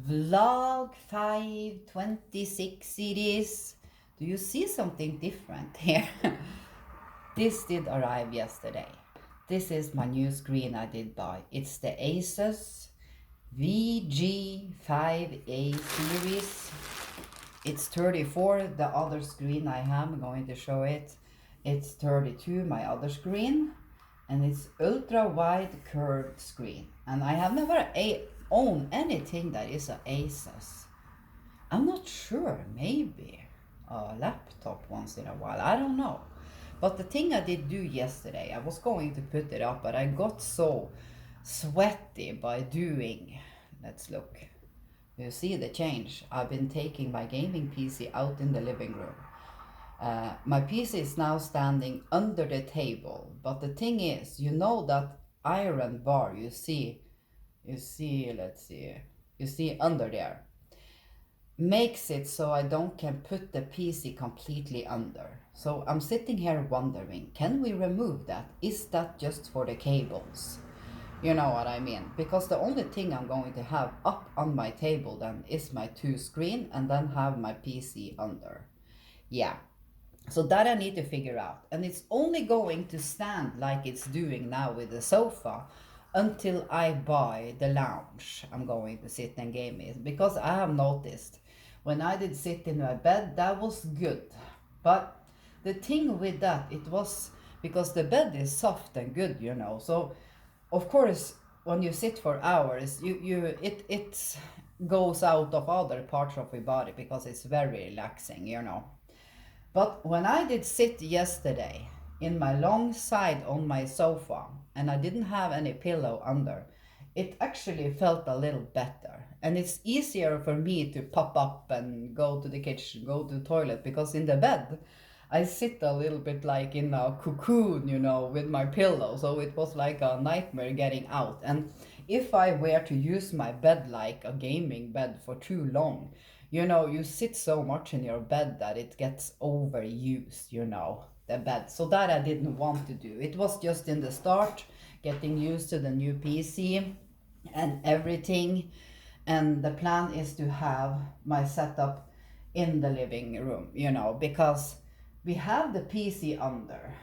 Vlog 526 it is. Do you see something different here? This did arrive yesterday. This is my new screen I did buy. It's the Asus VG5A series. It's 34. The other screen I have, I'm going to show it. It's 32, my other screen. And it's ultra wide curved screen. And I have never owned anything that is a Asus. I'm not sure, maybe a laptop once in a while, I don't know. But the thing I did do yesterday, I was going to put it up, but I got so sweaty by doing, let's look. You see the change. I've been taking my gaming PC out in the living room. My PC is now standing under the table, but the thing is, you know that iron bar you see, let's see, you see under there, makes it so I don't can put the PC completely under. So I'm sitting here wondering, can we remove that? Is that just for the cables? You know what I mean? Because the only thing I'm going to have up on my table then is my two screen and then have my PC under. Yeah. So that I need to figure out. And it's only going to stand like it's doing now with the sofa until I buy the lounge I'm going to sit and game in. Because I have noticed when I did sit in my bed, that was good. But the thing with that, it was because the bed is soft and good, you know. So of course, when you sit for hours, it goes out of other parts of your body because it's very relaxing, you know. But when I did sit yesterday in my long side on my sofa and I didn't have any pillow under, it actually felt a little better. And it's easier for me to pop up and go to the kitchen, go to the toilet, because in the bed, I sit a little bit like in a cocoon, you know, with my pillow. So it was like a nightmare getting out. And if I were to use my bed like a gaming bed for too long, you know, you sit so much in your bed that it gets overused, you know, the bed. So that I didn't want to do. It was just in the start, getting used to the new PC and everything. And the plan is to have my setup in the living room, you know, because we have the PC under.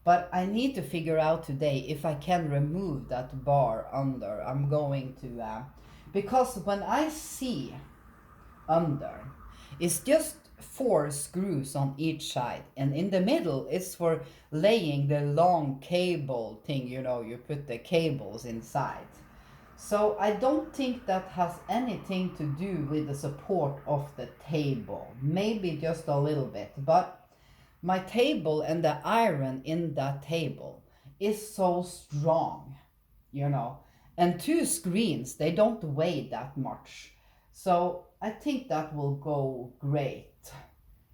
But I need to figure out today if I can remove that bar under. I'm going to, because when I see under, it's just 4 screws on each side, and in the middle it's for laying the long cable thing, you know, you put the cables inside. So I don't think that has anything to do with the support of the table, maybe just a little bit, but my table and the iron in that table is so strong, you know, and 2 screens, they don't weigh that much. So I think that will go great.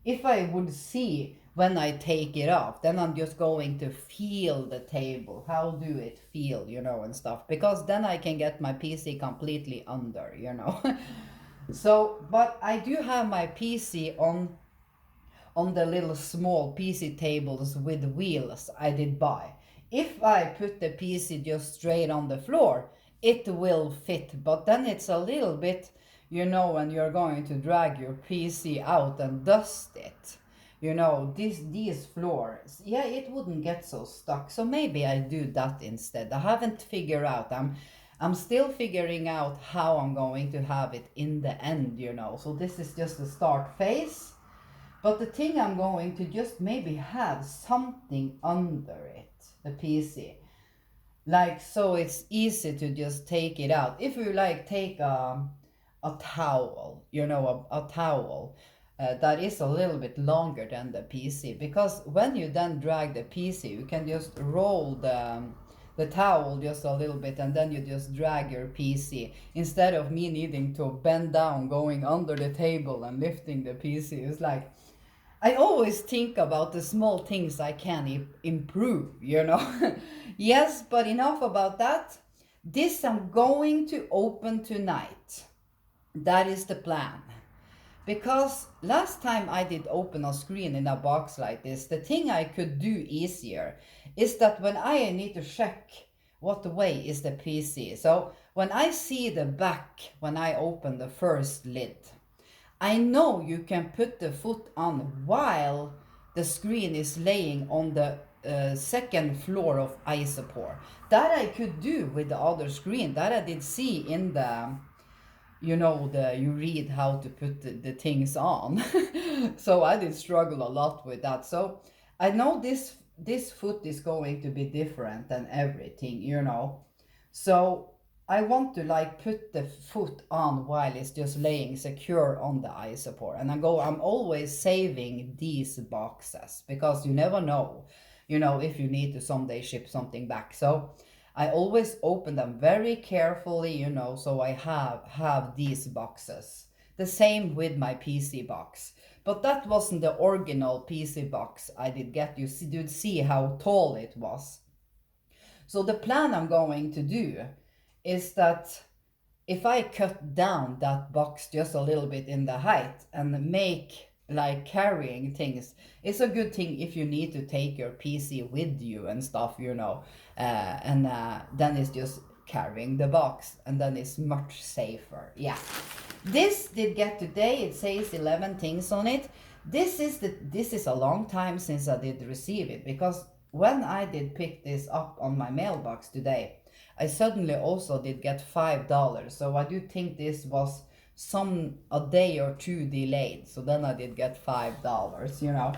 If I would see when I take it off, then I'm just going to feel the table. How do it feel, you know, and stuff. Because then I can get my PC completely under, you know. So, but I do have my PC on the little small PC tables with wheels I did buy. If I put the PC just straight on the floor, it will fit, but then it's a little bit, you know, when you're going to drag your PC out and dust it, you know, these floors, yeah, it wouldn't get so stuck. So maybe I do that instead. I haven't figured out. I'm still figuring out how I'm going to have it in the end, you know. So this is just the start phase. But the thing I'm going to just maybe have something under it, the PC. Like, so it's easy to just take it out. If you like take a towel, you know, a towel that is a little bit longer than the PC. Because when you then drag the PC, you can just roll the towel just a little bit and then you just drag your PC. Instead of me needing to bend down, going under the table and lifting the PC. It's like, I always think about the small things I can improve, you know. Yes, but enough about that. This I'm going to open tonight. That is the plan. Because last time I did open a screen in a box like this, the thing I could do easier is that when I need to check what way is the PC. So when I see the back, when I open the first lid, I know you can put the foot on while the screen is laying on the second floor of isopore. That I could do with the other screen. That I did see in the, you know, the you read how to put the things on. So I did struggle a lot with that. So I know this foot is going to be different than everything, you know. So I want to like put the foot on while it's just laying secure on the isopore. And I'm always saving these boxes because you never know, you know, if you need to someday ship something back. So I always open them very carefully, you know, so I have these boxes. The same with my PC box. But that wasn't the original PC box I did get. You did see how tall it was. So the plan I'm going to do is that if I cut down that box just a little bit in the height and make like carrying things, it's a good thing if you need to take your PC with you and stuff, you know, then it's just carrying the box and then it's much safer. Yeah, this did get today. It says 11 things on it. This is a long time since I did receive it, because when I did pick this up on my mailbox today, I suddenly also did get $5. So I do think this was a day or two delayed. So then I did get $5, you know.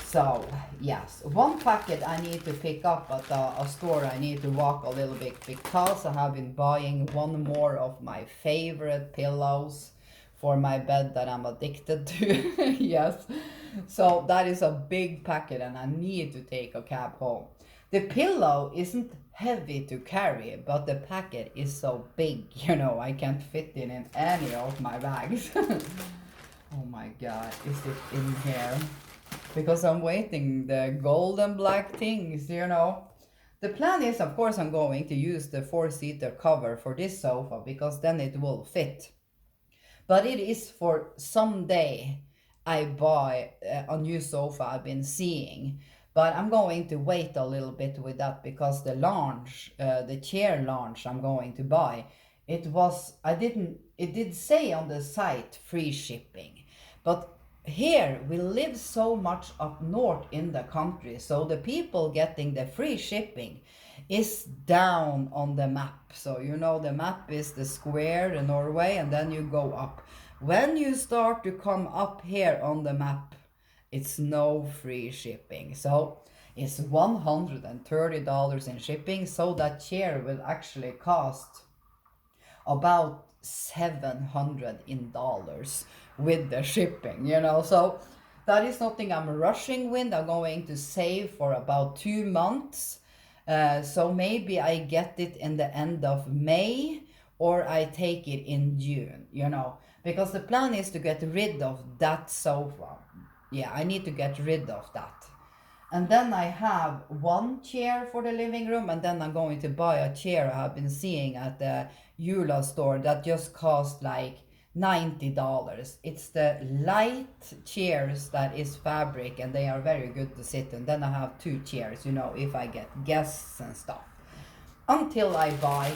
So yes, one packet I need to pick up at a store. I need to walk a little bit because I have been buying one more of my favorite pillows for my bed that I'm addicted to. Yes, so that is a big packet and I need to take a cab home. The pillow isn't heavy to carry, but the packet is so big, you know, I can't fit it in any of my bags. Oh my god, is it in here? Because I'm waiting the golden black things, you know. The plan is, of course, I'm going to use the 4-seater cover for this sofa because then it will fit. But it is for someday I buy a new sofa I've been seeing. But I'm going to wait a little bit with that because the chair launch I'm going to buy, it did say on the site free shipping. But here we live so much up north in the country, so the people getting the free shipping is down on the map. So you know the map is the square in Norway and then you go up. When you start to come up here on the map, it's no free shipping. So it's $130 in shipping. So that chair will actually cost about $700 in dollars with the shipping, you know. So that is nothing I'm rushing with. I'm going to save for about 2 months. So maybe I get it in the end of May or I take it in June, you know, because the plan is to get rid of that sofa. Yeah, I need to get rid of that. And then I have one chair for the living room, and then I'm going to buy a chair I have been seeing at the Eula store that just cost like $90. It's the light chairs that is fabric and they are very good to sit in. Then I have 2 chairs, you know, if I get guests and stuff. Until I buy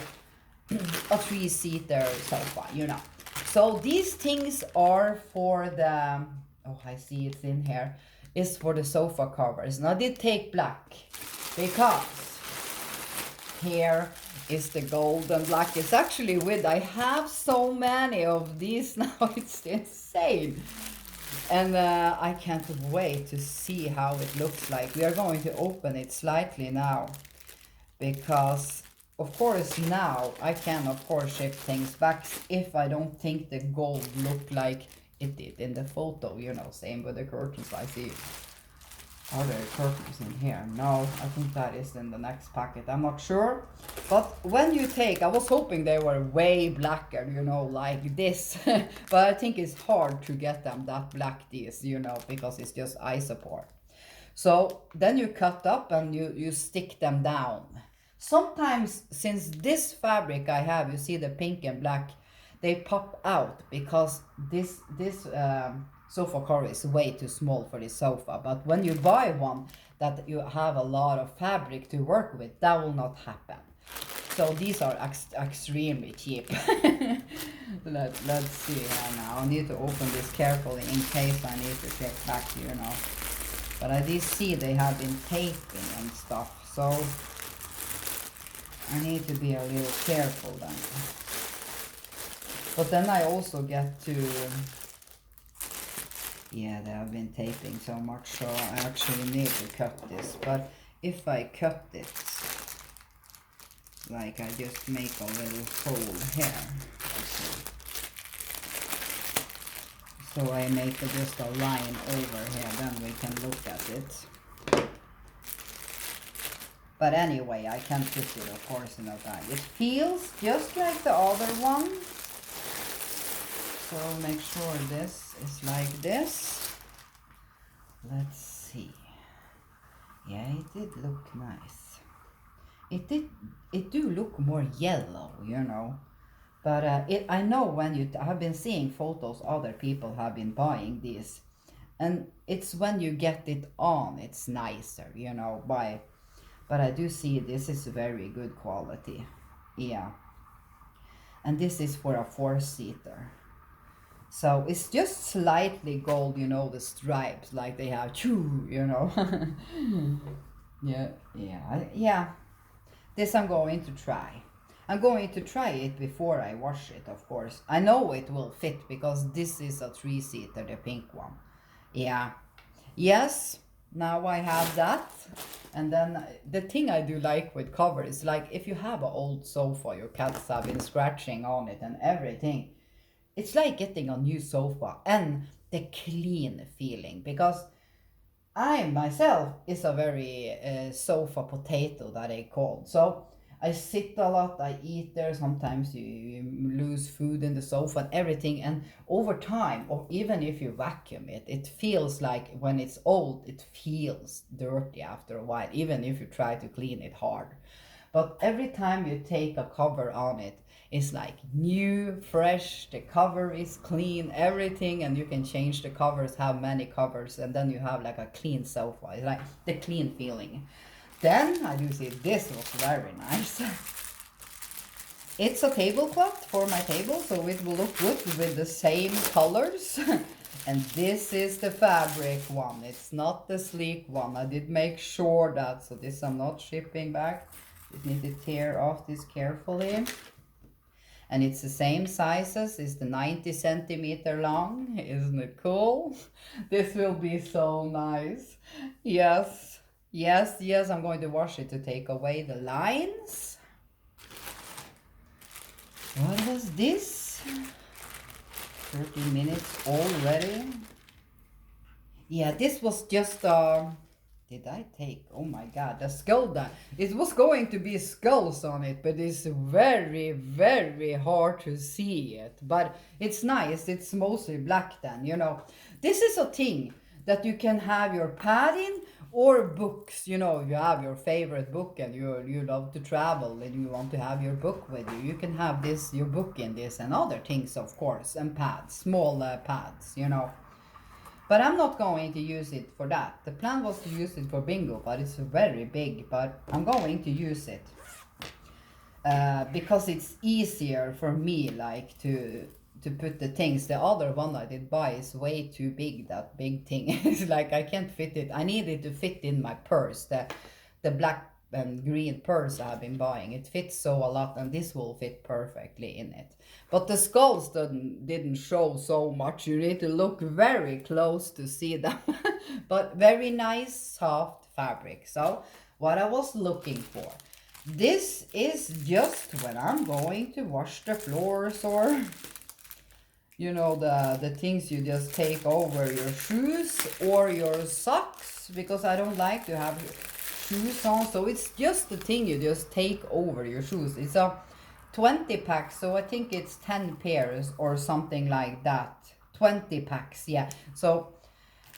a 3-seater sofa, you know. So these things are for the, oh, I see it's in here, is for the sofa covers. And I did take black because here is the golden black. It's actually I have so many of these now, it's insane. And I can't wait to see how it looks like. We are going to open it slightly now because of course now I can of course ship things back if I don't think the gold looked like it did in the photo, you know. Same with the curtains. I see. Are there curtains in here? No, I think that is in the next packet. I'm not sure. But when you take, I was hoping they were way blacker, you know, like this. But I think it's hard to get them that black, these, you know, because it's just isopore. So then you cut up and you stick them down. Sometimes, since this fabric I have, you see the pink and black, they pop out because this sofa cover is way too small for this sofa. But when you buy one that you have a lot of fabric to work with, that will not happen. So these are extremely cheap. Let's see here now. I need to open this carefully in case I need to get back, you know. But I did see they have been taping and stuff, so I need to be a little careful then. But then I also get to, yeah, they have been taping so much, so I actually need to cut this. But if I cut it, like I just make a little hole here. So I make just a line over here, then we can look at it. But anyway, I can put it, of course, in a bag. It feels just like the other one. So make sure this is like this. Let's see. Yeah, it did look nice. It do look more yellow, you know. But I know when I have been seeing photos, other people have been buying these. And it's when you get it on, it's nicer, you know. But I do see this is very good quality. Yeah. And this is for a 4-seater. So it's just slightly gold, you know, the stripes, like they have, you know. Yeah. This I'm going to try. I'm going to try it before I wash it, of course. I know it will fit because this is a 3-seater, the pink one. Yeah. Yes, now I have that. And then the thing I do like with cover is like if you have an old sofa, your cats have been scratching on it and everything. It's like getting a new sofa and the clean feeling, because I myself is a very sofa potato that I call. So I sit a lot, I eat there, sometimes you lose food in the sofa and everything, and over time, or even if you vacuum it, it feels like when it's old, it feels dirty after a while, even if you try to clean it hard. But every time you take a cover on it, it's like new, fresh, the cover is clean, everything, and you can change the covers, have many covers, and then you have like a clean sofa. It's like the clean feeling. Then I do see this was very nice. It's a tablecloth for my table, so it will look good with the same colors. And this is the fabric one. It's not the sleek one. I did make sure that, so this I'm not shipping back. Just need to tear off this carefully. And it's the same sizes. It's the 90 centimeter long. Isn't it cool? This will be so nice. Yes. Yes, I'm going to wash it to take away the lines. What was this? 30 minutes already. Yeah, this was just did I take, oh my god, the skull down. It was going to be skulls on it, but it's very, very hard to see it. But it's nice, it's mostly black then, you know. This is a thing that you can have your padding or books, you know, if you have your favorite book and you love to travel and you want to have your book with you, you can have this, your book in this, and other things, of course, and pads, small pads, you know. But I'm not going to use it for that. The plan was to use it for bingo, but it's very big, but I'm going to use it because it's easier for me, like to put the things. The other one I did buy is way too big, that big thing. It's like I can't fit it. I need it to fit in my purse, the black and green purse I've been buying. It fits so a lot, and this will fit perfectly in it. But the skulls didn't show so much. You need to look very close to see them. But very nice, soft fabric. So what I was looking for. This is just when I'm going to wash the floors, or you know, the things you just take over your shoes or your socks, because I don't like to have shoes on. So it's just the thing you just take over your shoes. It's a 20 packs, so I think it's 10 pairs or something like that. 20 packs, yeah. So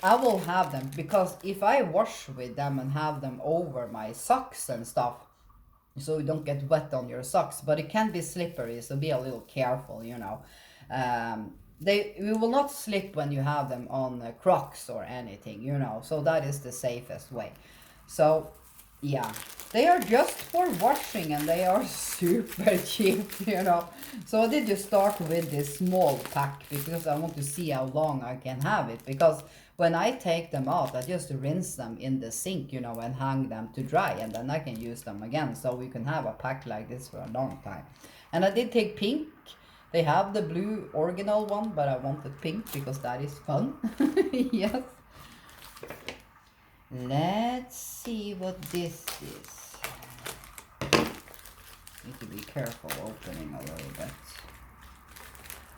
I will have them, because if I wash with them and have them over my socks and stuff, so you don't get wet on your socks, but it can be slippery, so be a little careful, you know. You will not slip when you have them on Crocs or anything, you know, so that is the safest way. So Yeah, they are just for washing and they are super cheap, you know. So I did just start with this small pack because I want to see how long I can have it. Because when I take them out, I just rinse them in the sink, you know, and hang them to dry, and then I can use them again. So we can have a pack like this for a long time. And I did take pink. They have the blue original one, but I wanted pink because that is fun. Yes. Let's see what this is. Need to be careful opening a little bit.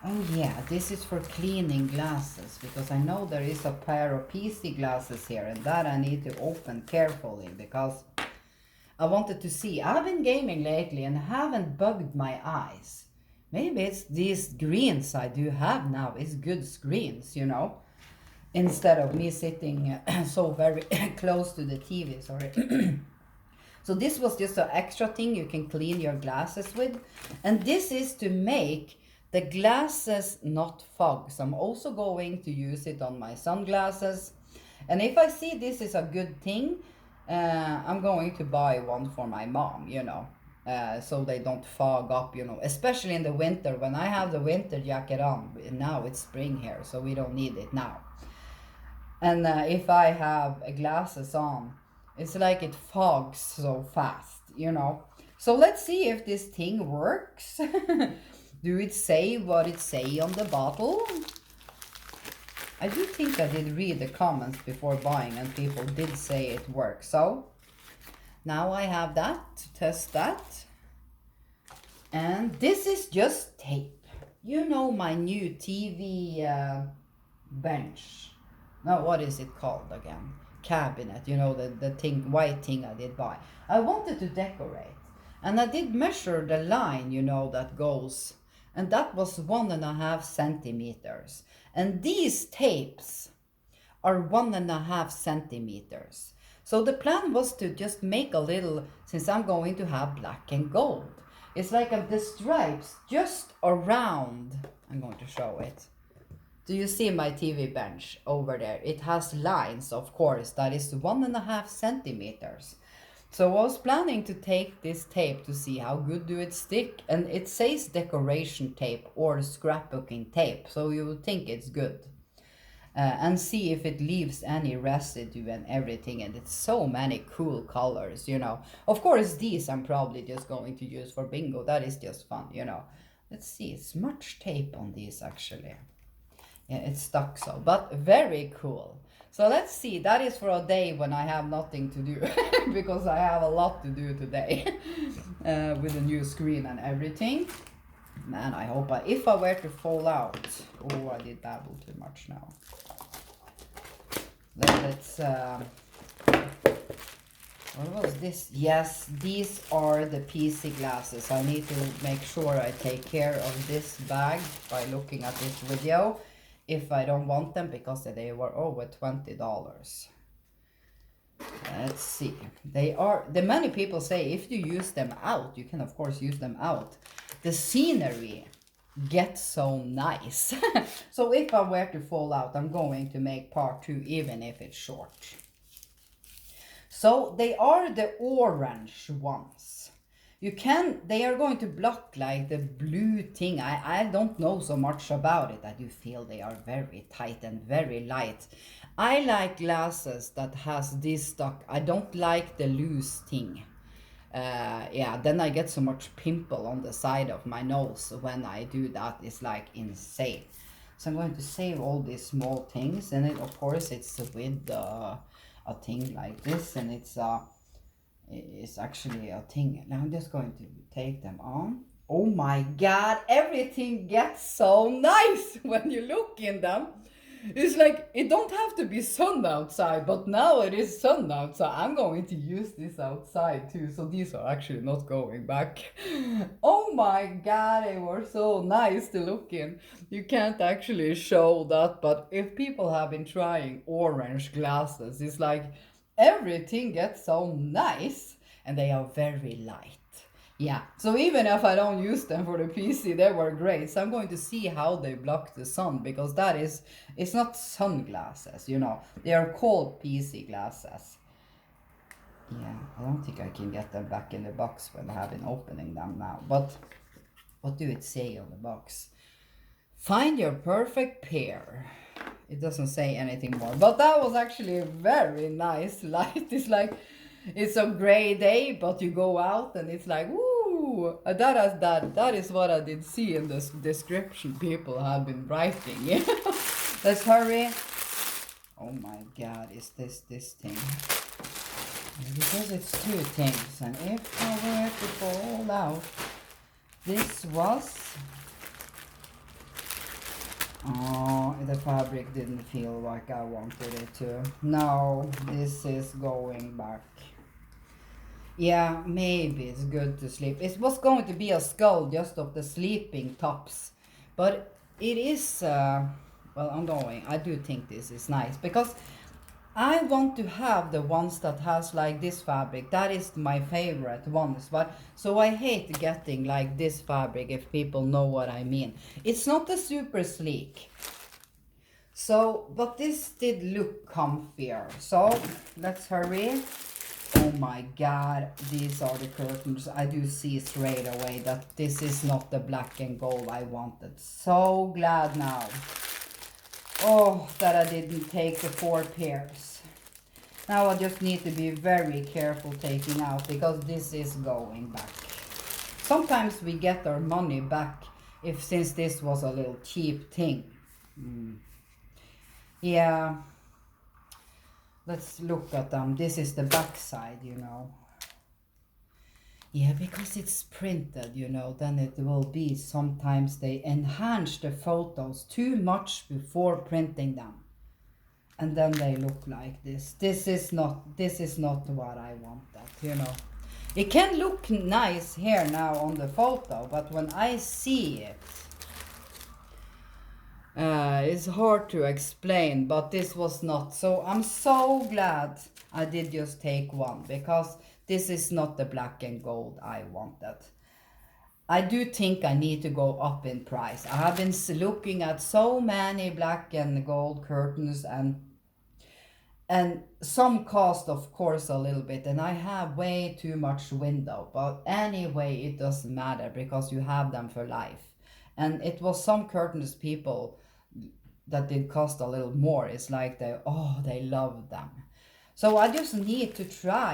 Oh yeah, this is for cleaning glasses, because I know there is a pair of PC glasses here, and that I need to open carefully because I wanted to see. I've been gaming lately and haven't bugged my eyes. Maybe it's these screens I do have now. It's good screens, you know, instead of me sitting so very close to the TV, sorry. So this was just an extra thing you can clean your glasses with. And this is to make the glasses not fog. So I'm also going to use it on my sunglasses. And if I see this is a good thing, I'm going to buy one for my mom, you know. So they don't fog up, you know, especially in the winter when I have the winter jacket on. Now it's spring here, so we don't need it now. And if I have glasses on, it's like it fogs so fast, you know. So let's see if this thing works. Do it say what it say on the bottle? I do think I did read the comments before buying and people did say it works. So now I have that to test that. And this is just tape. You know, my new TV bench. Now, what is it called again? Cabinet, you know, the thing, white thing I did buy. I wanted to decorate. And I did measure the line, you know, that goes. And that was 1.5 centimeters. And these tapes are 1.5 centimeters. So the plan was to just make a little, since I'm going to have black and gold. It's like the stripes just around. I'm going to show it. Do you see my TV bench over there? It has lines, of course, that is 1.5 centimeters. So I was planning to take this tape to see how good do it stick. And it says decoration tape or scrapbooking tape. So you would think it's good. And see if it leaves any residue and everything. And it's so many cool colors, you know. Of course, these I'm probably just going to use for bingo. That is just fun, you know. Let's see, it's much tape on these actually. Yeah, it's stuck so, but very cool. So let's see, that is for a day when I have nothing to do, because I have a lot to do today with the new screen and everything. Man, I hope if I were to fall out, oh, I did dabble too much now. Let's, what was this? Yes, these are the PC glasses. I need to make sure I take care of this bag by looking at this video. If I don't want them, because they were over $20. Let's see. They are, the many people say if you use them out, you can of course use them out. The scenery gets so nice. So if I were to fall out, I'm going to make part 2, even if it's short. So they are the orange ones. They are going to block like the blue thing. I don't know so much about it. I do feel they are very tight and very light. I like glasses that has this stuck. I don't like the loose thing. Yeah, then I get so much pimple on the side of my nose when I do that. It's like insane. So I'm going to save all these small things, and of course it's with a thing like this, and it's actually a thing. Now I'm just going to take them on. Oh my god, everything gets so nice when you look in them. It's like, it don't have to be sun outside, but now it is sun outside. I'm going to use this outside too, so these are actually not going back. Oh my god, they were so nice to look in. You can't actually show that, but if people have been trying orange glasses, it's like everything gets so nice, and they are very light. Yeah, so even if I don't use them for the PC, they were great. So I'm going to see how they block the sun, because it's not sunglasses, you know. They are called PC glasses. Yeah, I don't think I can get them back in the box when I have been opening them now. But what do it say on the box? Find your perfect pair. It doesn't say anything more. But that was actually a very nice light. It's like, it's a gray day, but you go out and it's like, woo! That is what I did see in this description people have been writing. Yeah. Let's hurry. Oh my god, is this thing? Because it's two things, and if I were to fall out, this was... Oh, the fabric didn't feel like I wanted it to. No, this is going back. Yeah, maybe it's good to sleep. It was going to be a skull just of the sleeping tops. But it is, well, I do think this is nice. Because I want to have the ones that has like this fabric. That is my favorite ones. But so I hate getting like this fabric, if people know what I mean. It's not a super sleek. So, but this did look comfier. So let's hurry. Oh my god, these are the curtains. I do see straight away that this is not the black and gold I wanted. So glad now. Oh, that I didn't take the 4 pairs. Now I just need to be very careful taking out, because this is going back. Sometimes we get our money back since this was a little cheap thing. Yeah. Let's look at them. This is the back side, you know. Yeah, because it's printed, you know, then it will be sometimes they enhance the photos too much before printing them. And then they look like this. This is not what I wanted, you know. It can look nice here now on the photo, but when I see it, it's hard to explain, but this was not. So I'm so glad I did just take one, because this is not the black and gold I wanted. I do think I need to go up in price. I have been looking at so many black and gold curtains, and some cost, of course, a little bit, and I have way too much window. But anyway, it doesn't matter, because you have them for life. And it was some curtains people that did cost a little more. It's like they love them. So I just need to try